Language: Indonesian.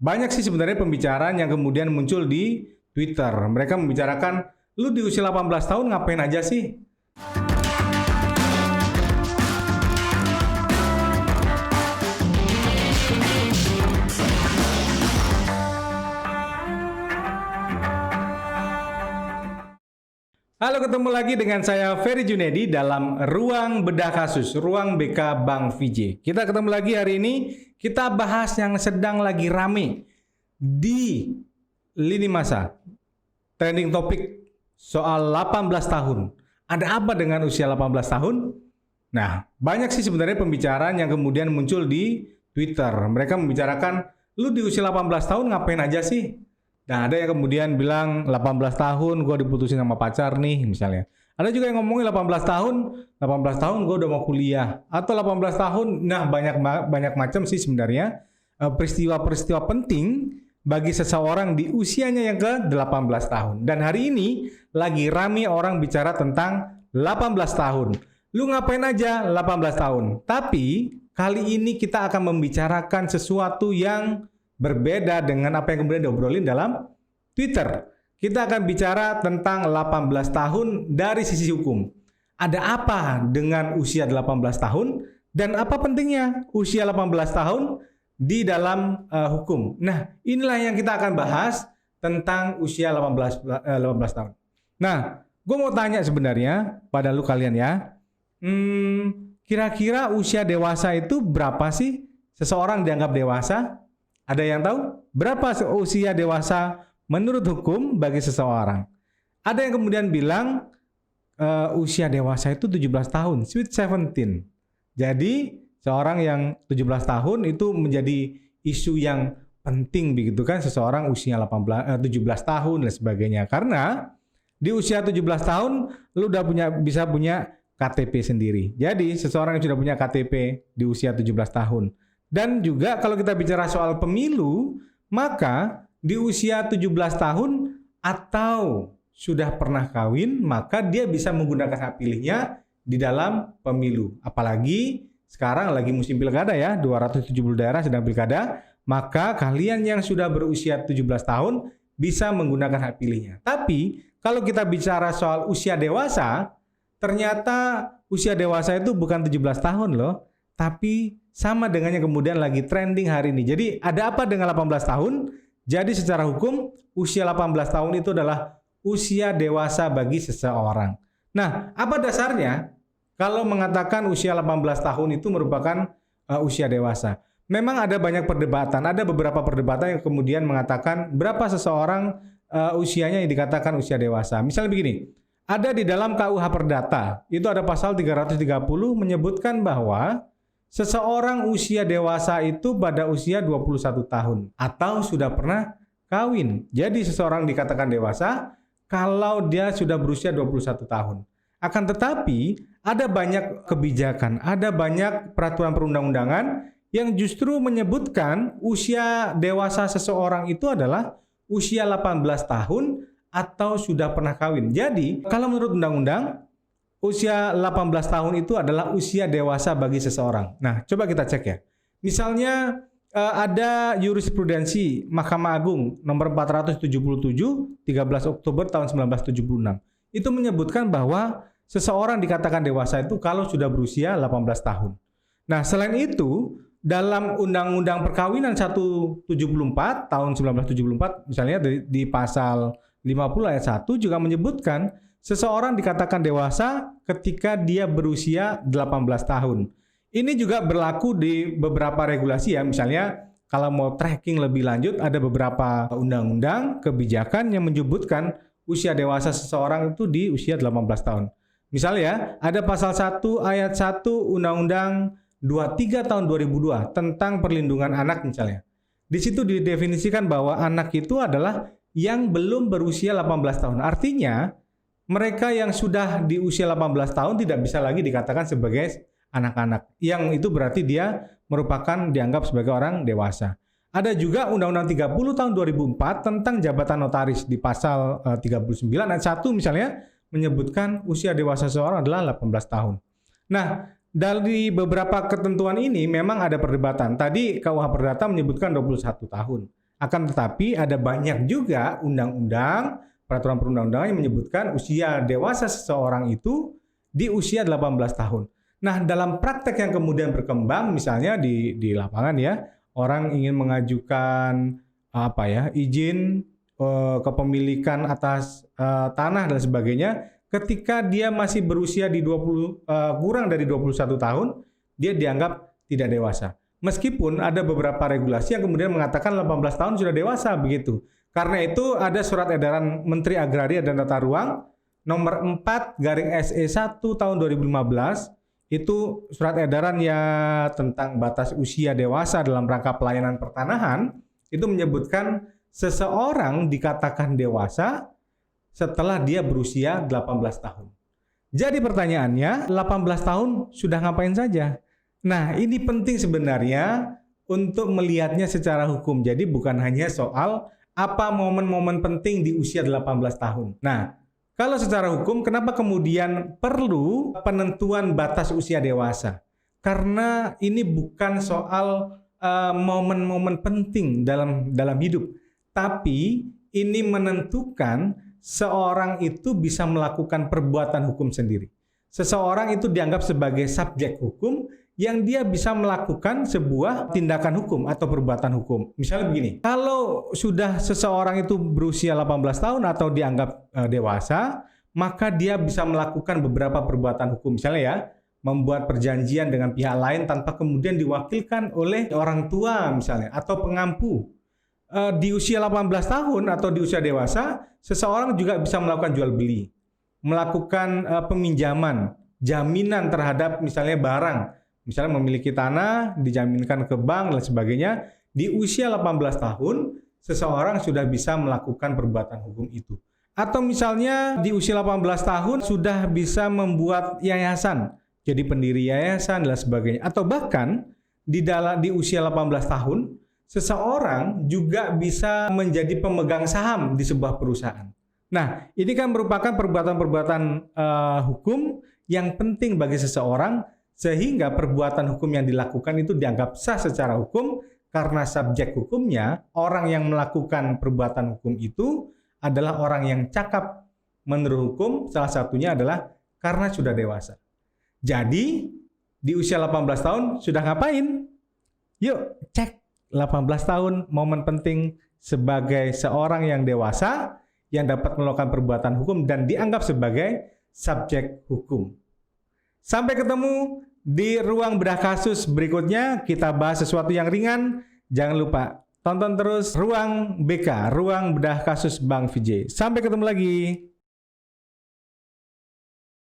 Banyak sih sebenarnya pembicaraan yang kemudian muncul di Twitter. Mereka membicarakan, lu di usia 18 tahun ngapain aja sih? Halo, ketemu lagi dengan saya Ferry Junedi dalam Ruang Bedah Kasus, Ruang BK Bang VJ. Kita ketemu lagi hari ini, kita bahas yang sedang lagi rame di lini masa. Trending topik soal 18 tahun. Ada apa dengan usia 18 tahun? Nah, banyak sih sebenarnya pembicaraan yang kemudian muncul di Twitter. Mereka membicarakan, lu di usia 18 tahun ngapain aja sih? Nah, ada yang kemudian bilang 18 tahun gue diputusin sama pacar nih misalnya. Ada juga yang ngomongin 18 tahun gue udah mau kuliah. Atau 18 tahun, nah banyak macam sih sebenarnya peristiwa-peristiwa penting bagi seseorang di usianya yang ke 18 tahun. Dan hari ini lagi rame orang bicara tentang 18 tahun. Lu ngapain aja 18 tahun? Tapi kali ini kita akan membicarakan sesuatu yang berbeda dengan apa yang kemudian diobrolin dalam Twitter. Kita akan bicara tentang 18 tahun dari sisi hukum. Ada apa dengan usia 18 tahun dan apa pentingnya usia 18 tahun di dalam hukum. Nah, inilah yang kita akan bahas tentang usia 18 tahun. Nah, gue mau tanya sebenarnya pada lu kalian ya. Kira-kira usia dewasa itu berapa sih seseorang dianggap dewasa? Ada yang tahu berapa usia dewasa menurut hukum bagi seseorang? Ada yang kemudian bilang usia dewasa itu 17 tahun, sweet 17. Jadi seorang yang 17 tahun itu menjadi isu yang penting begitu kan, seseorang usia 17 tahun dan sebagainya. Karena di usia 17 tahun lu udah bisa punya KTP sendiri. Jadi seseorang yang sudah punya KTP di usia 17 tahun. Dan juga kalau kita bicara soal pemilu, maka di usia 17 tahun atau sudah pernah kawin, maka dia bisa menggunakan hak pilihnya di dalam pemilu. Apalagi sekarang lagi musim pilkada ya, 270 daerah sedang pilkada, maka kalian yang sudah berusia 17 tahun bisa menggunakan hak pilihnya. Tapi kalau kita bicara soal usia dewasa, ternyata usia dewasa itu bukan 17 tahun loh, tapi sama dengan yang kemudian lagi trending hari ini. Jadi ada apa dengan 18 tahun? Jadi secara hukum usia 18 tahun itu adalah usia dewasa bagi seseorang. Nah, apa dasarnya kalau mengatakan usia 18 tahun itu merupakan usia dewasa? Memang ada banyak perdebatan. Ada beberapa perdebatan yang kemudian mengatakan berapa seseorang usianya yang dikatakan usia dewasa. Misalnya begini, ada di dalam KUH Perdata, itu ada pasal 330 menyebutkan bahwa seseorang usia dewasa itu pada usia 21 tahun atau sudah pernah kawin. Jadi seseorang dikatakan dewasa kalau dia sudah berusia 21 tahun. Akan tetapi ada banyak kebijakan, ada banyak peraturan perundang-undangan yang justru menyebutkan usia dewasa seseorang itu adalah usia 18 tahun atau sudah pernah kawin. Jadi kalau menurut undang-undang usia 18 tahun itu adalah usia dewasa bagi seseorang. Nah, coba kita cek ya. Misalnya ada jurisprudensi Mahkamah Agung nomor 477 13 Oktober tahun 1976. Itu menyebutkan bahwa seseorang dikatakan dewasa itu kalau sudah berusia 18 tahun. Nah, selain itu dalam Undang-Undang Perkawinan 174 tahun 1974 misalnya di pasal 50 ayat 1 juga menyebutkan seseorang dikatakan dewasa ketika dia berusia 18 tahun. Ini juga berlaku di beberapa regulasi ya. Misalnya kalau mau tracking lebih lanjut ada beberapa undang-undang kebijakan yang menyebutkan usia dewasa seseorang itu di usia 18 tahun. Misalnya ada pasal 1 ayat 1 Undang-Undang 23 tahun 2002 tentang perlindungan anak misalnya. Di situ didefinisikan bahwa anak itu adalah yang belum berusia 18 tahun. Artinya mereka yang sudah di usia 18 tahun tidak bisa lagi dikatakan sebagai anak-anak. Yang itu berarti dia merupakan dianggap sebagai orang dewasa. Ada juga Undang-Undang 30 tahun 2004 tentang jabatan notaris di pasal 39 ayat 1 misalnya menyebutkan usia dewasa seseorang adalah 18 tahun. Nah, dari beberapa ketentuan ini memang ada perdebatan. Tadi KUH Perdata menyebutkan 21 tahun. Akan tetapi ada banyak juga undang-undang, peraturan perundang-undangan yang menyebutkan usia dewasa seseorang itu di usia 18 tahun. Nah, dalam praktek yang kemudian berkembang, misalnya di lapangan ya, orang ingin mengajukan izin kepemilikan atas tanah dan sebagainya, ketika dia masih berusia di kurang dari 21 tahun, dia dianggap tidak dewasa. Meskipun ada beberapa regulasi yang kemudian mengatakan 18 tahun sudah dewasa begitu. Karena itu ada surat edaran Menteri Agraria dan Tata Ruang nomor 4/SE1 tahun 2015, itu surat edaran ya tentang batas usia dewasa dalam rangka pelayanan pertanahan, itu menyebutkan seseorang dikatakan dewasa setelah dia berusia 18 tahun. Jadi pertanyaannya, 18 tahun sudah ngapain saja? Nah, ini penting sebenarnya untuk melihatnya secara hukum. Jadi bukan hanya soal apa momen-momen penting di usia 18 tahun. Nah, kalau secara hukum, kenapa kemudian perlu penentuan batas usia dewasa? Karena ini bukan soal momen-momen penting dalam hidup, tapi ini menentukan seorang itu bisa melakukan perbuatan hukum sendiri. Seseorang itu dianggap sebagai subjek hukum yang dia bisa melakukan sebuah tindakan hukum atau perbuatan hukum. Misalnya begini, kalau sudah seseorang itu berusia 18 tahun atau dianggap dewasa, maka dia bisa melakukan beberapa perbuatan hukum. Misalnya ya, membuat perjanjian dengan pihak lain tanpa kemudian diwakilkan oleh orang tua misalnya, atau pengampu. Di usia 18 tahun atau di usia dewasa, seseorang juga bisa melakukan jual beli, melakukan peminjaman, jaminan terhadap misalnya barang. Misalnya memiliki tanah, dijaminkan ke bank dan sebagainya. Di usia 18 tahun, seseorang sudah bisa melakukan perbuatan hukum itu. Atau misalnya di usia 18 tahun sudah bisa membuat yayasan, jadi pendiri yayasan dan sebagainya. Atau bahkan di usia 18 tahun, seseorang juga bisa menjadi pemegang saham di sebuah perusahaan. Nah, ini kan merupakan perbuatan-perbuatan hukum yang penting bagi seseorang, sehingga perbuatan hukum yang dilakukan itu dianggap sah secara hukum karena subjek hukumnya, orang yang melakukan perbuatan hukum itu adalah orang yang cakap menurut hukum, salah satunya adalah karena sudah dewasa. Jadi, di usia 18 tahun sudah ngapain? Yuk cek 18 tahun momen penting sebagai seorang yang dewasa yang dapat melakukan perbuatan hukum dan dianggap sebagai subjek hukum. Sampai ketemu di ruang bedah kasus berikutnya, kita bahas sesuatu yang ringan. Jangan lupa tonton terus Ruang BK, Ruang Bedah Kasus Bang Vijay. Sampai ketemu lagi.